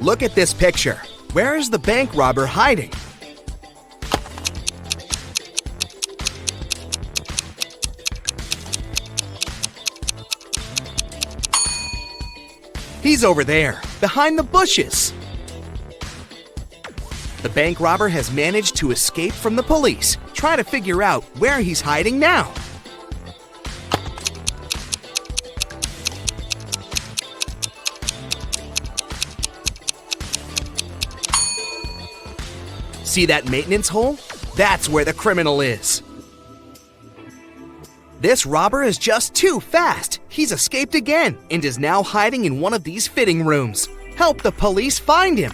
Look at this picture. Where is the bank robber hiding? He's over there, behind the bushes. The bank robber has managed to escape from the police. Try to figure out where he's hiding now. See that maintenance hole? That's where the criminal is. This robber is just too fast. He's escaped again and is now hiding in one of these fitting rooms. Help the police find him.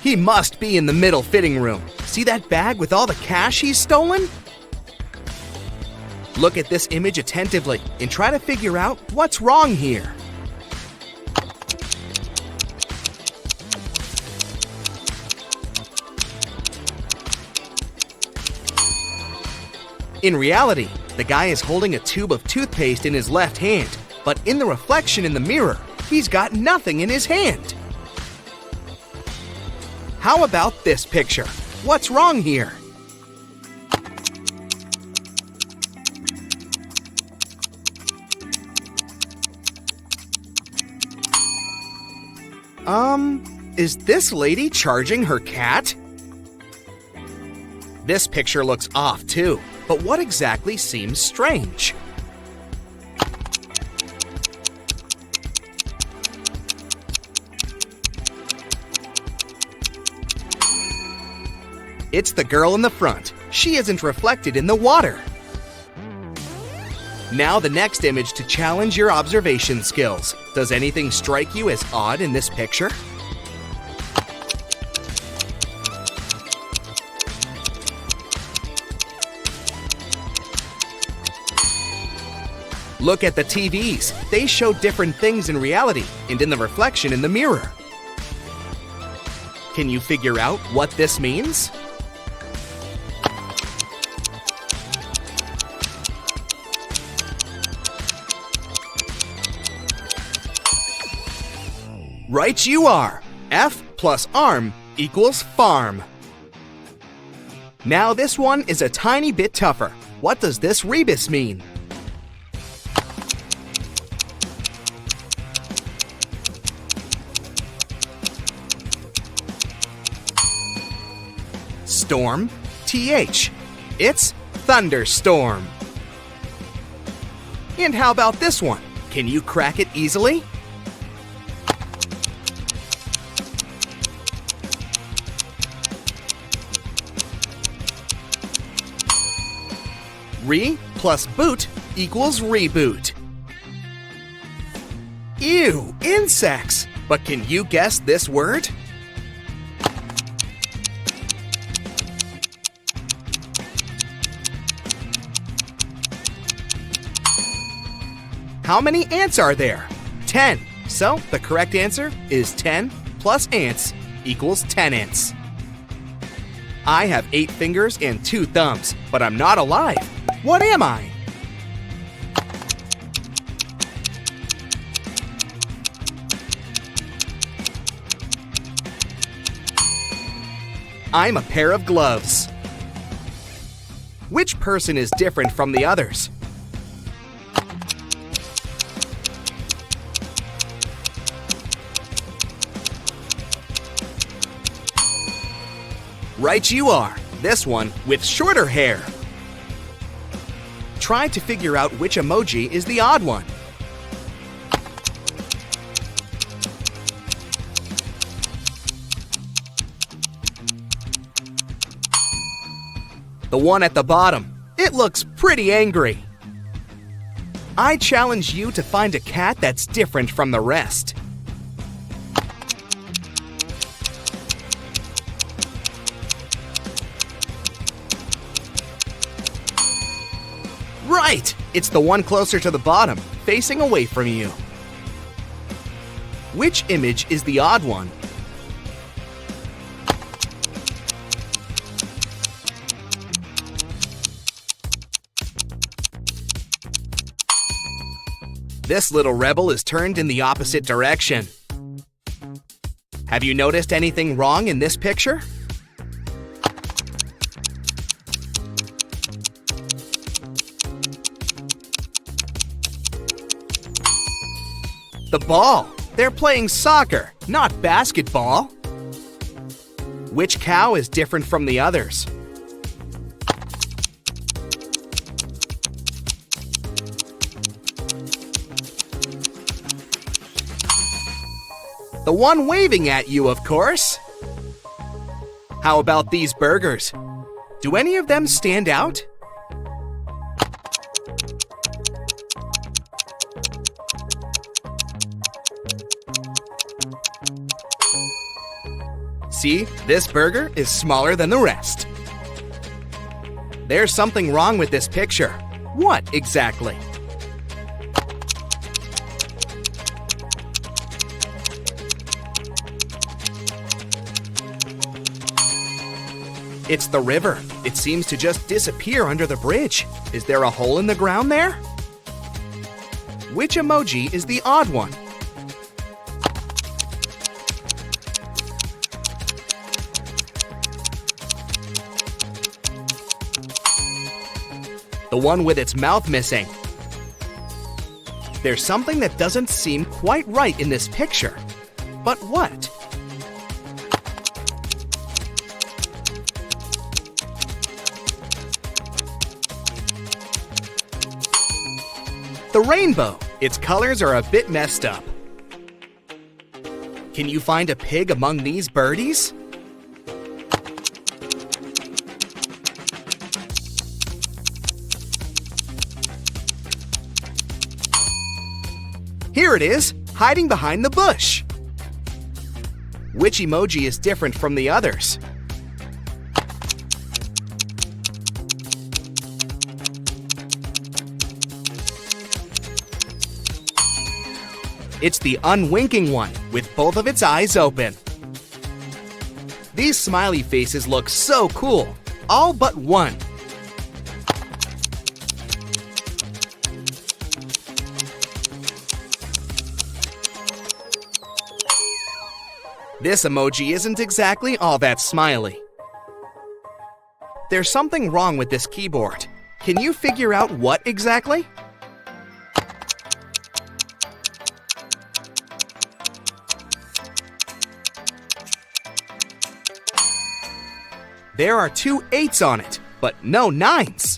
He must be in the middle fitting room. See that bag with all the cash he's stolen? Look at this image attentively and try to figure out what's wrong here. In reality, the guy is holding a tube of toothpaste in his left hand, but in the reflection in the mirror, he's got nothing in his hand. How about this picture? What's wrong here? Is this lady charging her cat? This picture looks off too, but what exactly seems strange? It's the girl in the front. She isn't reflected in the water. Now the next image to challenge your observation skills. Does anything strike you as odd in this picture? Look at the TVs. They show different things in reality and in the reflection in the mirror. Can you figure out what this means? Right you are! F plus arm equals farm. Now this one is a tiny bit tougher. What does this rebus mean? Storm, TH. It's thunderstorm. And how about this one? Can you crack it easily? Re plus boot equals reboot. Ew, insects! But can you guess this word? How many ants are there? 10. So the correct answer is 10 plus ants equals 10 ants. I have 8 fingers and 2 thumbs, but I'm not alive. What am I? I'm a pair of gloves. Which person is different from the others? Right you are, this one with shorter hair. Try to figure out which emoji is the odd one. The one at the bottom. It looks pretty angry. I challenge you to find a cat that's different from the rest. Right! It's the one closer to the bottom, facing away from you. Which image is the odd one? This little rebel is turned in the opposite direction. Have you noticed anything wrong in this picture? The ball. They're playing soccer, not basketball. Which cow is different from the others? The one waving at you, of course. How about these burgers? Do any of them stand out? See, this burger is smaller than the rest. There's something wrong with this picture. What exactly? It's the river. It seems to just disappear under the bridge. Is there a hole in the ground there? Which emoji is the odd one? The one with its mouth missing. There's something that doesn't seem quite right in this picture. But what? The rainbow. Its colors are a bit messed up. Can you find a pig among these birdies? Here it is, hiding behind the bush. Which emoji is different from the others? It's the unwinking one, with both of its eyes open. These smiley faces look so cool, all but one. This emoji isn't exactly all that smiley. There's something wrong with this keyboard. Can you figure out what exactly? There are 2 8s on it, but no 9s.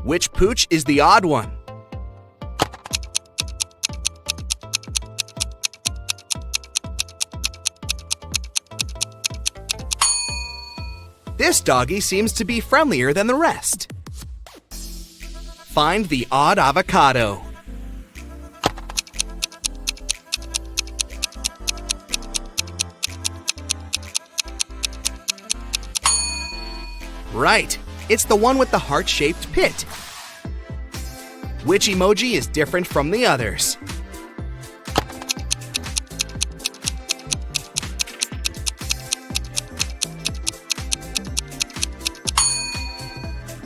Which pooch is the odd one? This doggy seems to be friendlier than the rest. Find the odd avocado. Right, it's the one with the heart-shaped pit. Which emoji is different from the others?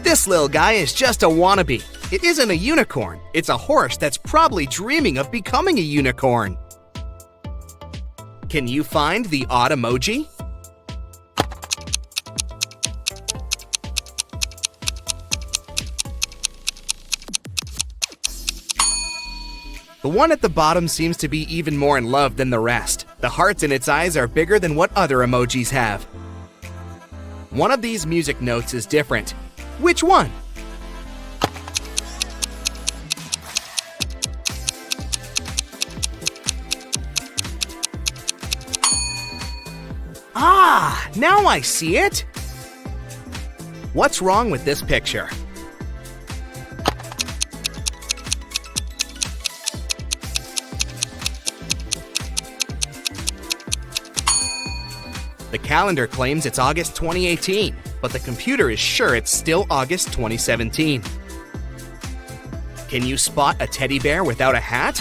This little guy is just a wannabe. It isn't a unicorn. It's a horse that's probably dreaming of becoming a unicorn. Can you find the odd emoji? The one at the bottom seems to be even more in love than the rest. The hearts in its eyes are bigger than what other emojis have. One of these music notes is different. Which one? Ah, now I see it! What's wrong with this picture? The calendar claims it's August 2018, but the computer is sure it's still August 2017. Can you spot a teddy bear without a hat?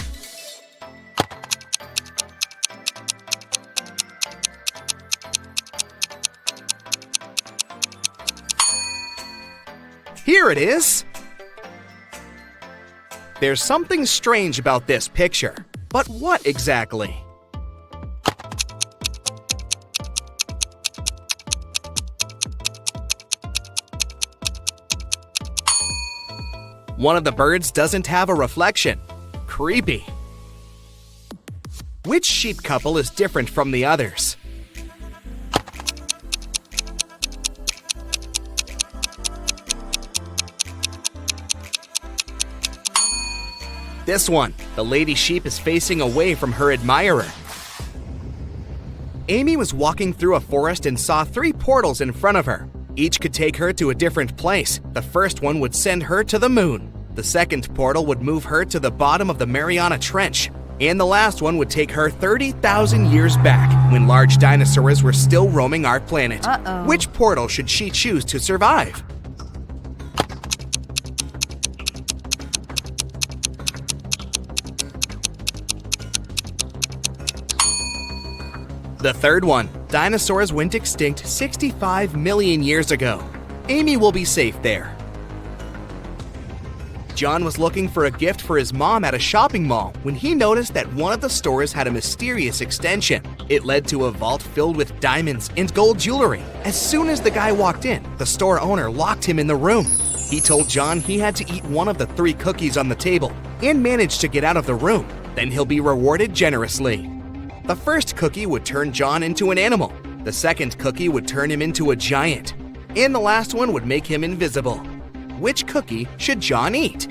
Here it is! There's something strange about this picture. But what exactly? One of the birds doesn't have a reflection. Creepy. Which sheep couple is different from the others? This one. The lady sheep is facing away from her admirer. Amy was walking through a forest and saw 3 portals in front of her. Each could take her to a different place. The first one would send her to the moon. The second portal would move her to the bottom of the Mariana Trench. And the last one would take her 30,000 years back, when large dinosaurs were still roaming our planet. Which portal should she choose to survive? The third one. Dinosaurs went extinct 65 million years ago. Amy will be safe there. John was looking for a gift for his mom at a shopping mall when he noticed that one of the stores had a mysterious extension. It led to a vault filled with diamonds and gold jewelry. As soon as the guy walked in, the store owner locked him in the room. He told John he had to eat one of the 3 cookies on the table and manage to get out of the room. Then he'll be rewarded generously. The first cookie would turn John into an animal. The second cookie would turn him into a giant. And the last one would make him invisible. Which cookie should John eat?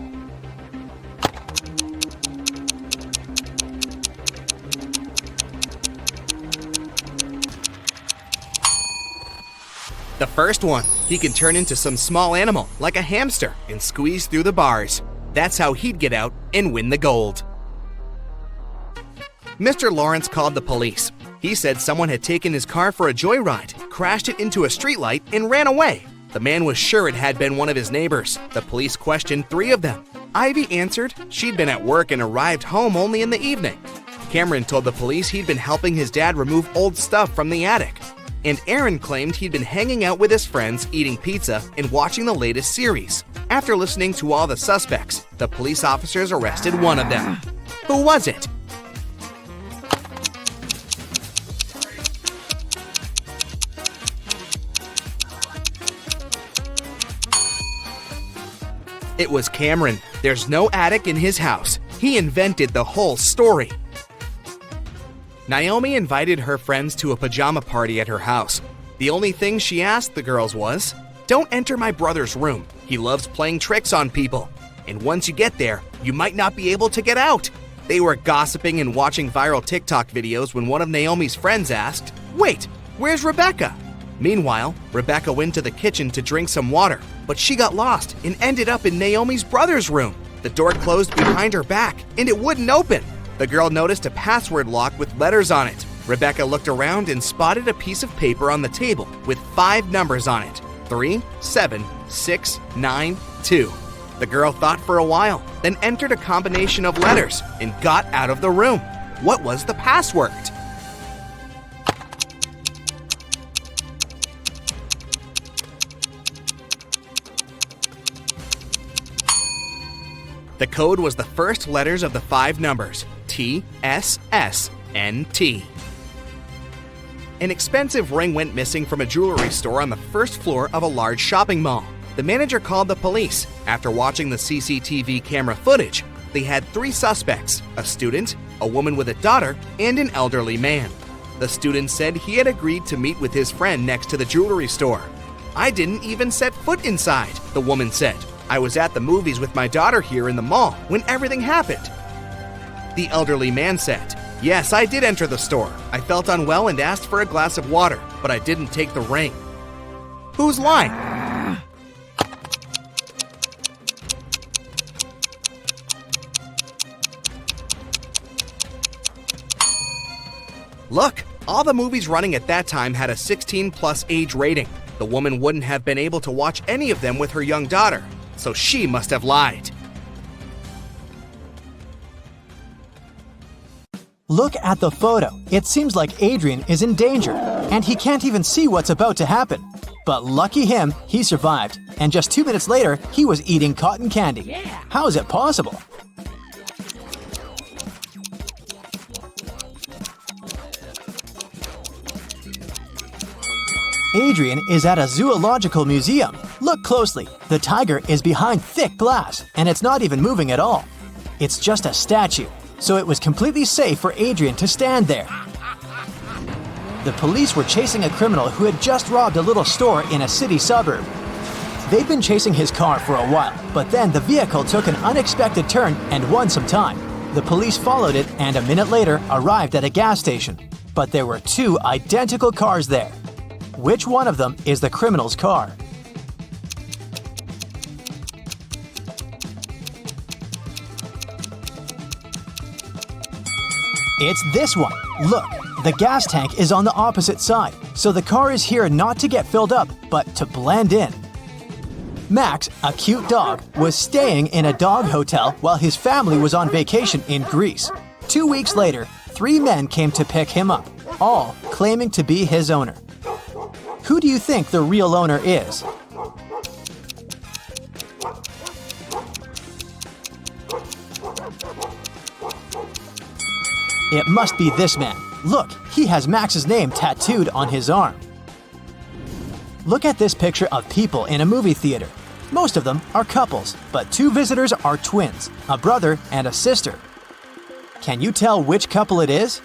The first one. He can turn into some small animal, like a hamster, and squeeze through the bars. That's how he'd get out and win the gold. Mr. Lawrence called the police. He said someone had taken his car for a joyride, crashed it into a streetlight, and ran away. The man was sure it had been one of his neighbors. The police questioned 3 of them. Ivy answered she'd been at work and arrived home only in the evening. Cameron told the police he'd been helping his dad remove old stuff from the attic. And Aaron claimed he'd been hanging out with his friends, eating pizza, and watching the latest series. After listening to all the suspects, the police officers arrested one of them. Who was it? It was Cameron. There's no attic in his house. He invented the whole story. Naomi invited her friends to a pajama party at her house. The only thing she asked the girls was, "Don't enter my brother's room. He loves playing tricks on people. And once you get there, you might not be able to get out." They were gossiping and watching viral TikTok videos when one of Naomi's friends asked, "Wait, where's Rebecca?" Meanwhile, Rebecca went to the kitchen to drink some water, but she got lost and ended up in Naomi's brother's room. The door closed behind her back, and it wouldn't open. The girl noticed a password lock with letters on it. Rebecca looked around and spotted a piece of paper on the table with 5 numbers on it: 3, 7, 6, 9, 2. The girl thought for a while, then entered a combination of letters and got out of the room. What was the password? The code was the first letters of the 5 numbers, T, S, S, N, T. An expensive ring went missing from a jewelry store on the first floor of a large shopping mall. The manager called the police. After watching the CCTV camera footage, they had 3 suspects: a student, a woman with a daughter, and an elderly man. The student said he had agreed to meet with his friend next to the jewelry store. "I didn't even set foot inside," the woman said. "I was at the movies with my daughter here in the mall when everything happened." The elderly man said, "Yes, I did enter the store. I felt unwell and asked for a glass of water, but I didn't take the ring." Who's lying? Look, all the movies running at that time had a 16+ age rating. The woman wouldn't have been able to watch any of them with her young daughter, so she must have lied. Look at the photo. It seems like Adrian is in danger, and he can't even see what's about to happen. But lucky him, he survived, and just 2 minutes later, he was eating cotton candy. How is it possible? Adrian is at a zoological museum. Look closely. The tiger is behind thick glass, and it's not even moving at all. It's just a statue, so it was completely safe for Adrian to stand there. The police were chasing a criminal who had just robbed a little store in a city suburb. They'd been chasing his car for a while, but then the vehicle took an unexpected turn and won some time. The police followed it and a minute later arrived at a gas station. But there were 2 identical cars there. Which one of them is the criminal's car? It's this one. Look, the gas tank is on the opposite side, so the car is here not to get filled up, but to blend in. Max, a cute dog, was staying in a dog hotel while his family was on vacation in Greece. 2 weeks later, 3 men came to pick him up, all claiming to be his owner. Who do you think the real owner is? It must be this man. Look, he has Max's name tattooed on his arm. Look at this picture of people in a movie theater. Most of them are couples, but 2 visitors are twins, a brother and a sister. Can you tell which couple it is?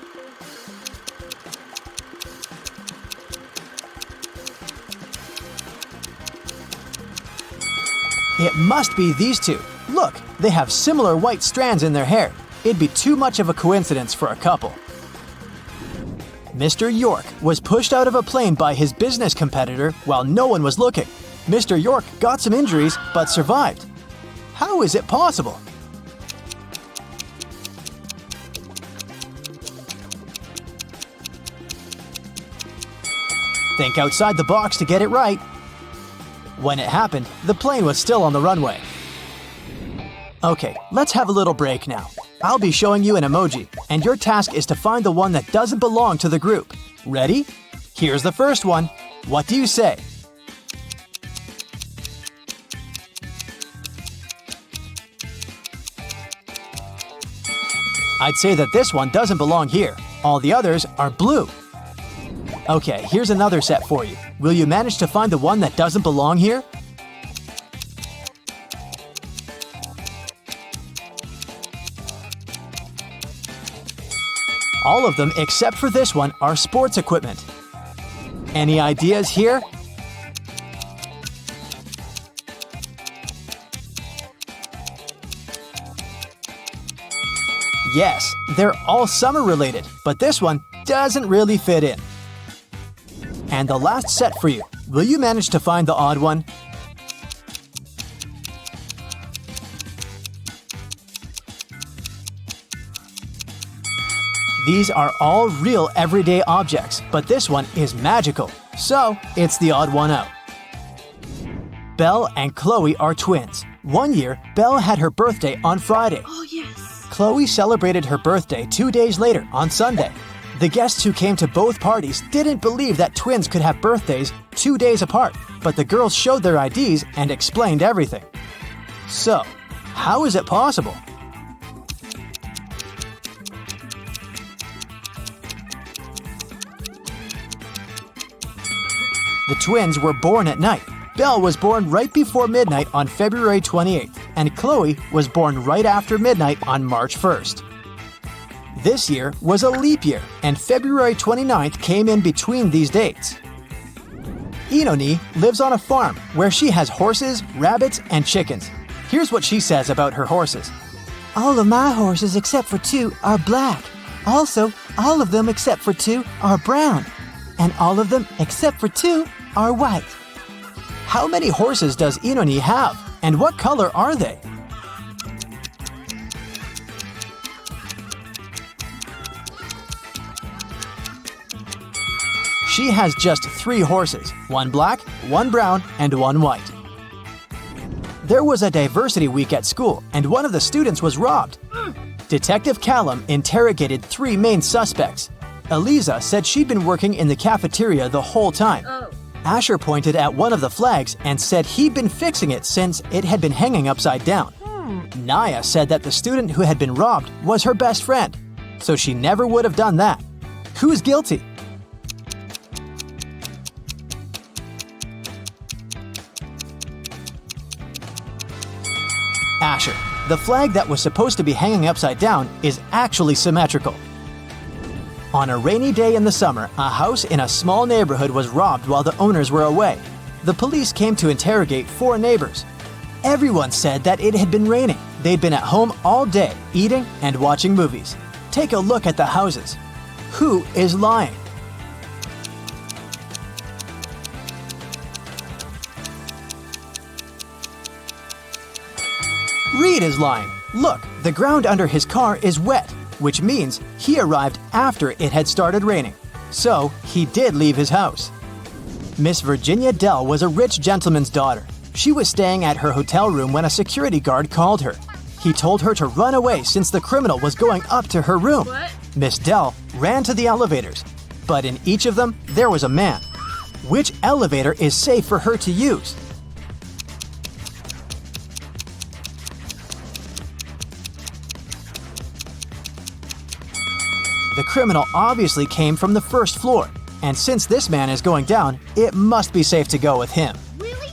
It must be these 2. Look, they have similar white strands in their hair. It'd be too much of a coincidence for a couple. Mr. York was pushed out of a plane by his business competitor while no one was looking. Mr. York got some injuries but survived. How is it possible? Think outside the box to get it right. When it happened, the plane was still on the runway. Okay, let's have a little break now. I'll be showing you an emoji, and your task is to find the one that doesn't belong to the group. Ready? Here's the first one. What do you say? I'd say that this one doesn't belong here. All the others are blue. Okay, here's another set for you. Will you manage to find the one that doesn't belong here? All of them except for this one are sports equipment. Any ideas here? Yes, they're all summer related, but this one doesn't really fit in. And the last set for you. Will you manage to find the odd one? These are all real everyday objects, but this one is magical, so it's the odd one out. Belle and Chloe are twins. One year, Belle had her birthday on Friday. Oh, yes. Chloe celebrated her birthday 2 days later on Sunday. The guests who came to both parties didn't believe that twins could have birthdays 2 days apart, but the girls showed their IDs and explained everything. So, how is it possible? The twins were born at night. Belle was born right before midnight on February 28th, and Chloe was born right after midnight on March 1st. This year was a leap year, and February 29th came in between these dates. Inoni lives on a farm where she has horses, rabbits, and chickens. Here's what she says about her horses. All of my horses except for 2 are black. Also, all of them except for 2 are brown. And all of them except for 2 are white. How many horses does Inoni have? And what color are they? She has just 3 horses, 1 black, 1 brown, and 1 white. There was a diversity week at school, and one of the students was robbed. Detective Callum interrogated 3 main suspects. Eliza said she'd been working in the cafeteria the whole time. Asher pointed at one of the flags and said he'd been fixing it since it had been hanging upside down. Naya said that the student who had been robbed was her best friend, so she never would have done that. Who's guilty? Asher. The flag that was supposed to be hanging upside down is actually symmetrical. On a rainy day in the summer, a house in a small neighborhood was robbed while the owners were away. The police came to interrogate 4 neighbors. Everyone said that it had been raining. They'd been at home all day, eating and watching movies. Take a look at the houses. Who is lying? Reed is lying. Look, the ground under his car is wet, which means he arrived after it had started raining. So, he did leave his house. Miss Virginia Dell was a rich gentleman's daughter. She was staying at her hotel room when a security guard called her. He told her to run away since the criminal was going up to her room. Miss Dell ran to the elevators, but in each of them, there was a man. Which elevator is safe for her to use? The criminal obviously came from the first floor, and since this man is going down, it must be safe to go with him. Really?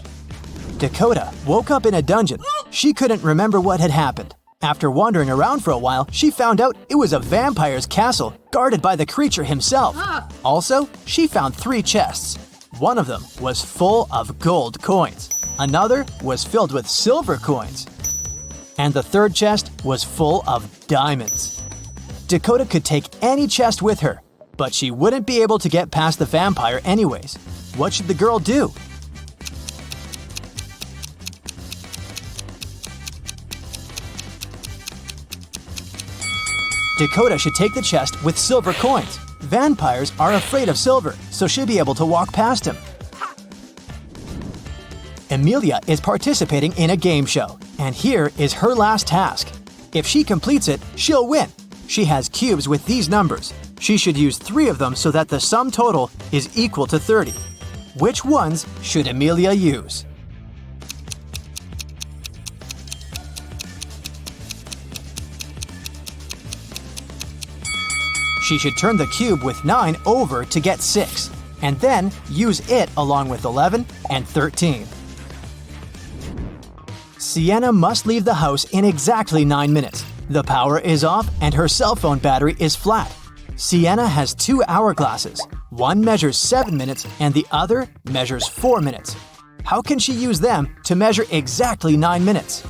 Dakota woke up in a dungeon. She couldn't remember what had happened. After wandering around for a while, she found out it was a vampire's castle guarded by the creature himself. Also, she found 3 chests. One of them was full of gold coins. Another was filled with silver coins. And the third chest was full of diamonds. Dakota could take any chest with her, but she wouldn't be able to get past the vampire anyways. What should the girl do? Dakota should take the chest with silver coins. Vampires are afraid of silver, so she'll be able to walk past him. Amelia is participating in a game show, and here is her last task. If she completes it, she'll win. She has cubes with these numbers. She should use 3 of them so that the sum total is equal to 30. Which ones should Amelia use? She should turn the cube with 9 over to get 6, and then use it along with 11 and 13. Sienna must leave the house in exactly 9 minutes. The power is off and her cell phone battery is flat. Sienna has 2 hourglasses. One measures 7 minutes and the other measures 4 minutes. How can she use them to measure exactly 9 minutes?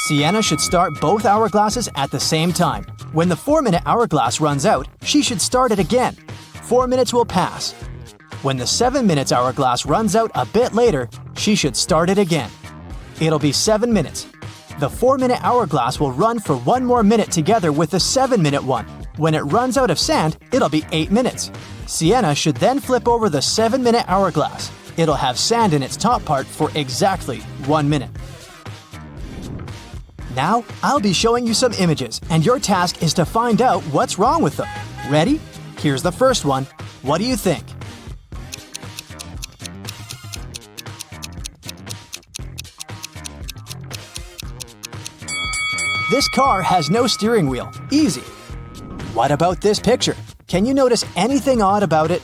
Sienna should start both hourglasses at the same time. When the 4-minute hourglass runs out, she should start it again. 4 minutes will pass. When the 7 minutes hourglass runs out a bit later, she should start it again. It'll be 7 minutes. The 4-minute hourglass will run for 1 more minute together with the 7-minute one. When it runs out of sand, it'll be 8 minutes. Sienna should then flip over the 7-minute hourglass. It'll have sand in its top part for exactly 1 minute. Now, I'll be showing you some images, and your task is to find out what's wrong with them. Ready? Here's the first one. What do you think? This car has no steering wheel. Easy. What about this picture? Can you notice anything odd about it?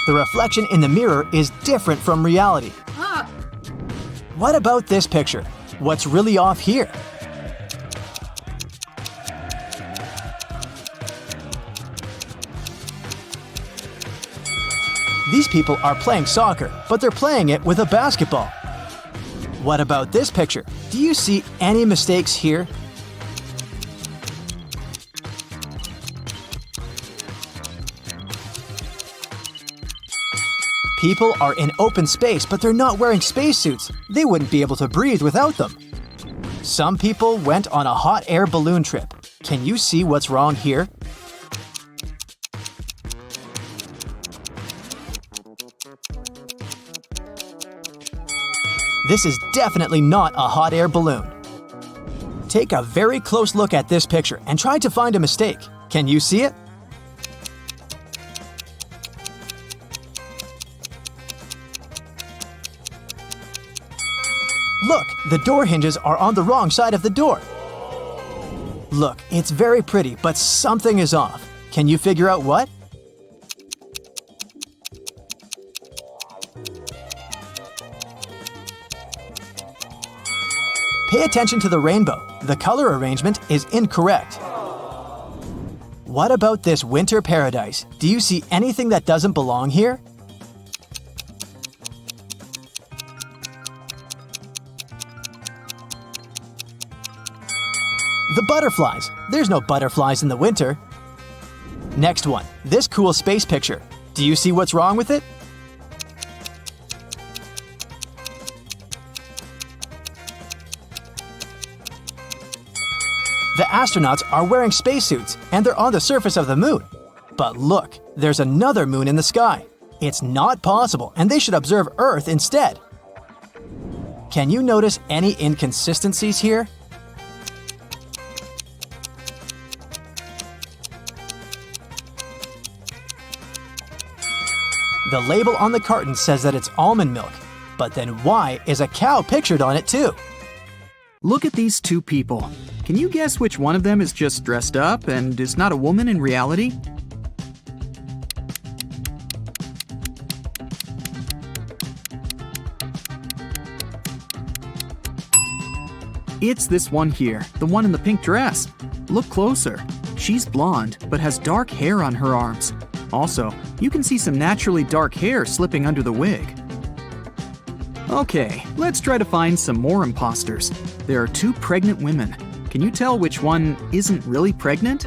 The reflection in the mirror is different from reality. What about this picture? What's really off here? These people are playing soccer, but they're playing it with a basketball. What about this picture? Do you see any mistakes here? People are in open space, but they're not wearing spacesuits. They wouldn't be able to breathe without them. Some people went on a hot air balloon trip. Can you see what's wrong here? This is definitely not a hot air balloon. Take a very close look at this picture and try to find a mistake. Can you see it? Look, the door hinges are on the wrong side of the door. Look, it's very pretty, but something is off. Can you figure out what? Pay attention to the rainbow. The color arrangement is incorrect. What about this winter paradise? Do you see anything that doesn't belong here? The butterflies. There's no butterflies in the winter. Next one, this cool space picture. Do you see what's wrong with it? The astronauts are wearing spacesuits and they're on the surface of the moon. But look, there's another moon in the sky. It's not possible and they should observe Earth instead. Can you notice any inconsistencies here? The label on the carton says that it's almond milk, but then why is a cow pictured on it too? Look at these two people. Can you guess which one of them is just dressed up and is not a woman in reality? It's this one here, the one in the pink dress. Look closer. She's blonde, but has dark hair on her arms. Also, you can see some naturally dark hair slipping under the wig. Okay, let's try to find some more imposters. There are two pregnant women. Can you tell which one isn't really pregnant?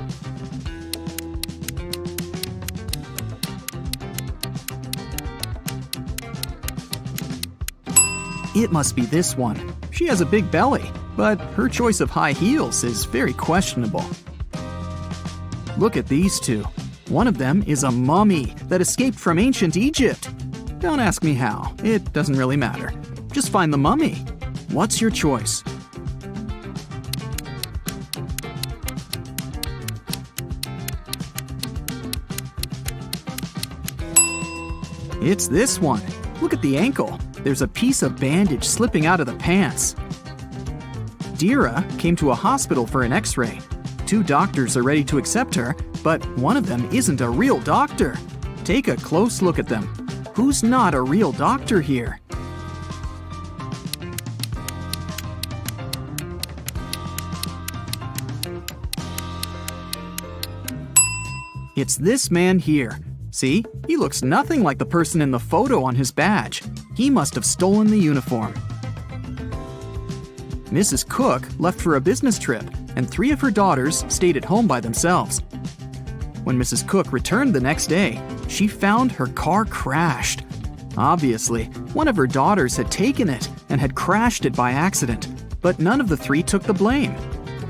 It must be this one. She has a big belly, but her choice of high heels is very questionable. Look at these two. One of them is a mummy that escaped from ancient Egypt. Don't ask me how. It doesn't really matter. Just find the mummy. What's your choice? It's this one. Look at the ankle. There's a piece of bandage slipping out of the pants. Dira came to a hospital for an x-ray. Two doctors are ready to accept her, but one of them isn't a real doctor. Take a close look at them. Who's not a real doctor here? It's this man here. See, he looks nothing like the person in the photo on his badge. He must have stolen the uniform. Mrs. Cook left for a business trip, and 3 of her daughters stayed at home by themselves. When Mrs. Cook returned the next day, she found her car crashed. Obviously, one of her daughters had taken it and had crashed it by accident, but none of the 3 took the blame.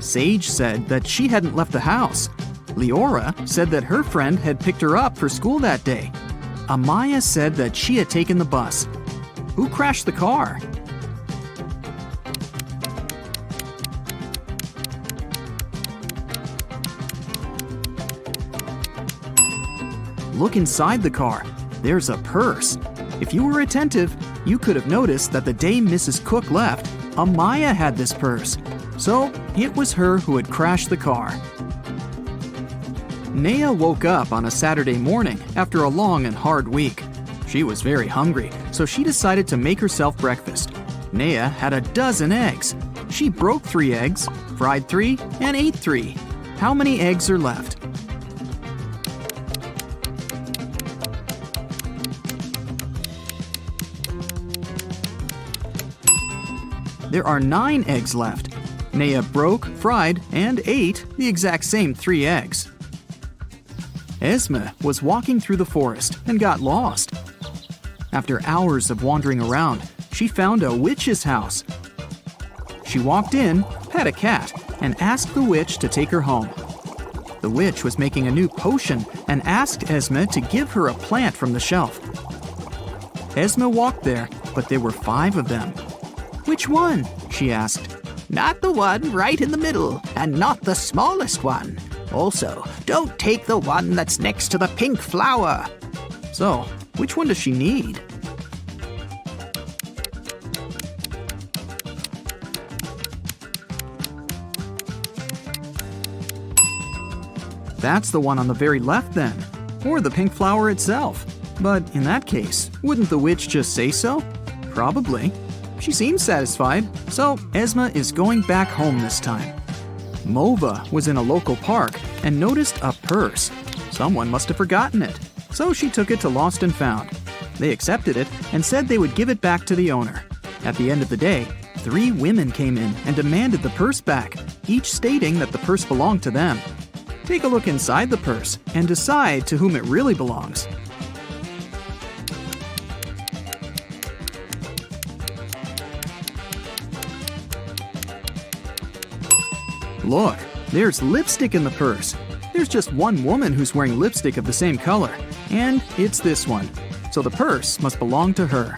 Sage said that she hadn't left the house. Leora said that her friend had picked her up for school that day. Amaya said that she had taken the bus. Who crashed the car? Look inside the car. There's a purse. If you were attentive, you could have noticed that the day Mrs. Cook left, Amaya had this purse. So it was her who had crashed the car. Naya woke up on a Saturday morning after a long and hard week. She was very hungry, so she decided to make herself breakfast. Naya had a dozen eggs. She broke 3 eggs, fried 3, and ate 3. How many eggs are left? There are 9 eggs left. Naya broke, fried, and ate the exact same 3 eggs. Esme was walking through the forest and got lost. After hours of wandering around, she found a witch's house. She walked in, pet a cat, and asked the witch to take her home. The witch was making a new potion and asked Esme to give her a plant from the shelf. Esme walked there, but there were 5 of them. Which one?" she asked. Not the one right in the middle, and not the smallest one. Also, don't take the one that's next to the pink flower. So, which one does she need? That's the one on the very left then, or the pink flower itself. But in that case, wouldn't the witch just say so? Probably. She seems satisfied, so Esma is going back home this time. Mova was in a local park and noticed a purse. Someone must have forgotten it, so she took it to Lost and Found. They accepted it and said they would give it back to the owner. At the end of the day, 3 women came in and demanded the purse back, each stating that the purse belonged to them. Take a look inside the purse and decide to whom it really belongs. Look, there's lipstick in the purse. There's just one woman who's wearing lipstick of the same color, and it's this one. So the purse must belong to her.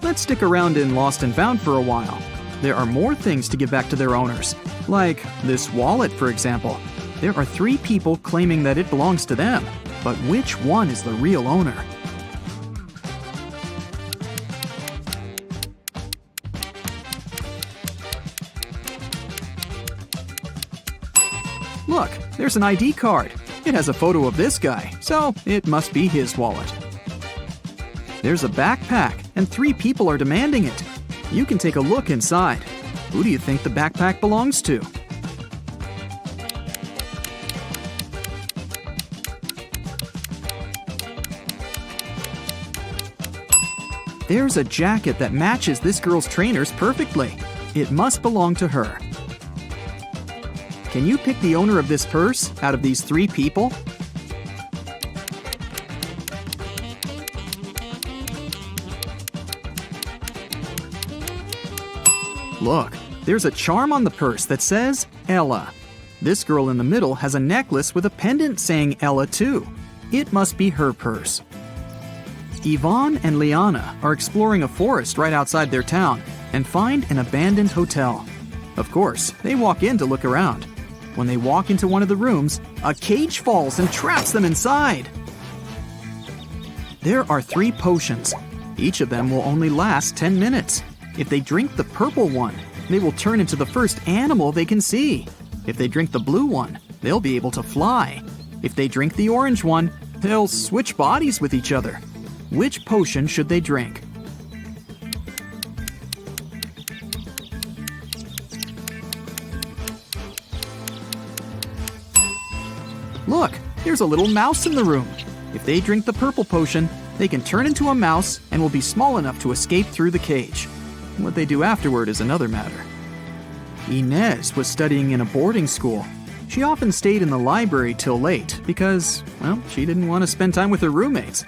Let's stick around in Lost and Found for a while. There are more things to give back to their owners, like this wallet, for example. There are 3 people claiming that it belongs to them, but which one is the real owner? Look, there's an ID card. It has a photo of this guy, so it must be his wallet. There's a backpack, and 3 people are demanding it. You can take a look inside. Who do you think the backpack belongs to? There's a jacket that matches this girl's trainers perfectly. It must belong to her. Can you pick the owner of this purse out of these 3 people? Look, there's a charm on the purse that says Ella. This girl in the middle has a necklace with a pendant saying Ella too. It must be her purse. Yvonne and Liana are exploring a forest right outside their town and find an abandoned hotel. Of course, they walk in to look around. When they walk into one of the rooms, a cage falls and traps them inside. There are 3 potions. Each of them will only last 10 minutes. If they drink the purple one, they will turn into the first animal they can see. If they drink the blue one, they'll be able to fly. If they drink the orange one, they'll switch bodies with each other. Which potion should they drink? Look, there's a little mouse in the room. If they drink the purple potion, they can turn into a mouse and will be small enough to escape through the cage. What they do afterward is another matter. Inez was studying in a boarding school. She often stayed in the library till late because, well, she didn't want to spend time with her roommates.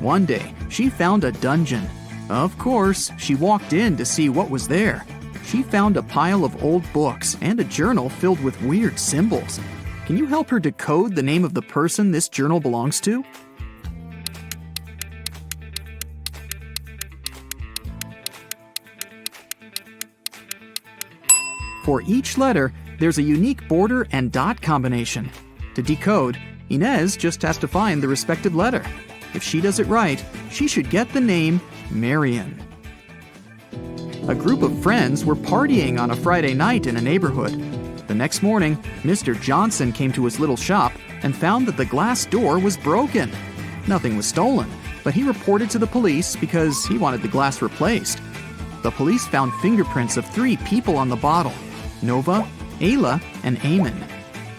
One day, she found a dungeon. Of course, she walked in to see what was there. She found a pile of old books and a journal filled with weird symbols. Can you help her decode the name of the person this journal belongs to? For each letter, there's a unique border and dot combination. To decode, Inez just has to find the respective letter. If she does it right, she should get the name Marion. A group of friends were partying on a Friday night in a neighborhood. The next morning, Mr. Johnson came to his little shop and found that the glass door was broken. Nothing was stolen, but he reported to the police because he wanted the glass replaced. The police found fingerprints of 3 people on the bottle: Nova, Ayla, and Eamon.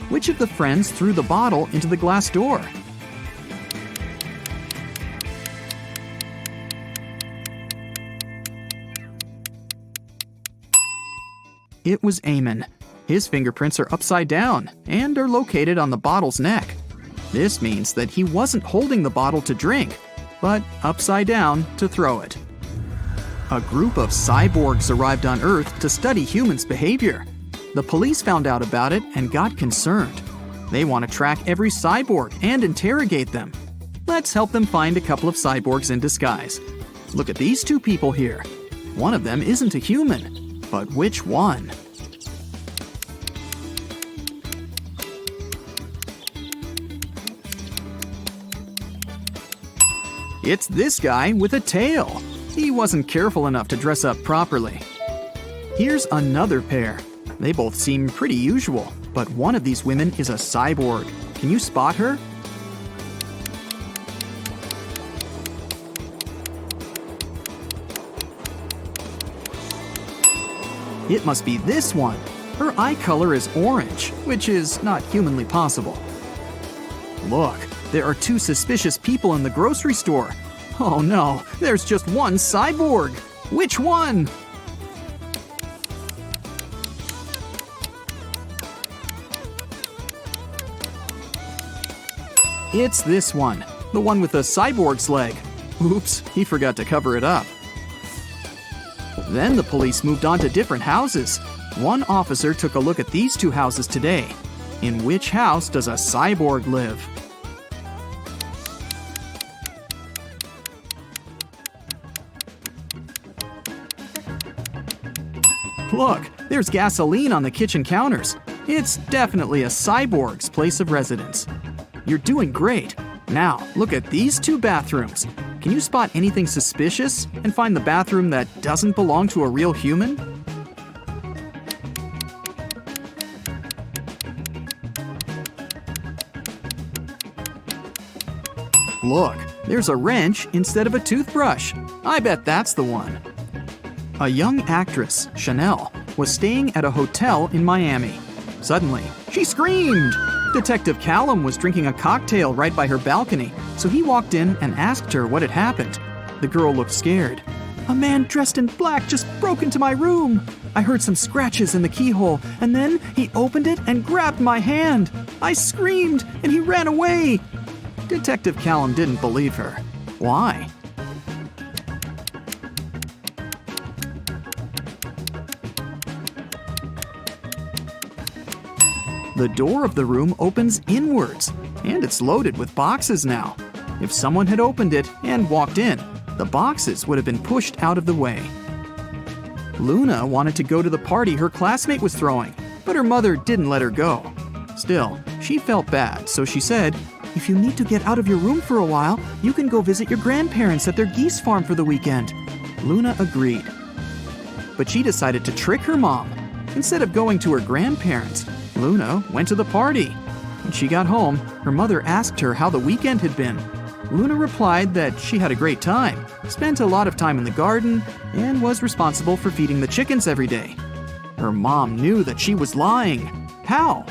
Which of the friends threw the bottle into the glass door? It was Eamon. His fingerprints are upside down and are located on the bottle's neck. This means that he wasn't holding the bottle to drink, but upside down to throw it. A group of cyborgs arrived on Earth to study humans' behavior. The police found out about it and got concerned. They want to track every cyborg and interrogate them. Let's help them find a couple of cyborgs in disguise. Look at these 2 people here. One of them isn't a human. But which one? It's this guy with a tail. He wasn't careful enough to dress up properly. Here's another pair. They both seem pretty usual, but one of these women is a cyborg. Can you spot her? It must be this one. Her eye color is orange, which is not humanly possible. Look, there are two suspicious people in the grocery store. Oh no, there's just one cyborg. Which one? It's this one, the one with the cyborg's leg. Oops, he forgot to cover it up. Then the police moved on to different houses. One officer took a look at these two houses today. In which house does a cyborg live? Look, there's gasoline on the kitchen counters. It's definitely a cyborg's place of residence. You're doing great. Now, look at these two bathrooms. Can you spot anything suspicious and find the bathroom that doesn't belong to a real human? Look, there's a wrench instead of a toothbrush. I bet that's the one. A young actress, Chanel, was staying at a hotel in Miami. Suddenly, she screamed! Detective Callum was drinking a cocktail right by her balcony, so he walked in and asked her what had happened. The girl looked scared. "A man dressed in black just broke into my room. I heard some scratches in the keyhole, and then he opened it and grabbed my hand. I screamed, and he ran away." Detective Callum didn't believe her. Why? The door of the room opens inwards, and it's loaded with boxes now. If someone had opened it and walked in, the boxes would have been pushed out of the way. Luna wanted to go to the party her classmate was throwing, but her mother didn't let her go. Still, she felt bad, so she said, "If you need to get out of your room for a while, you can go visit your grandparents at their geese farm for the weekend." Luna agreed. But she decided to trick her mom. Instead of going to her grandparents, Luna went to the party. When she got home, her mother asked her how the weekend had been. Luna replied that she had a great time, spent a lot of time in the garden, and was responsible for feeding the chickens every day. Her mom knew that she was lying. How?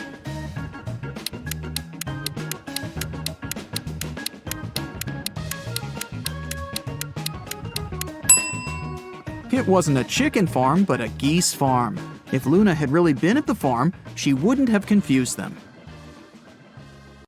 It wasn't a chicken farm, but a geese farm. If Luna had really been at the farm, she wouldn't have confused them.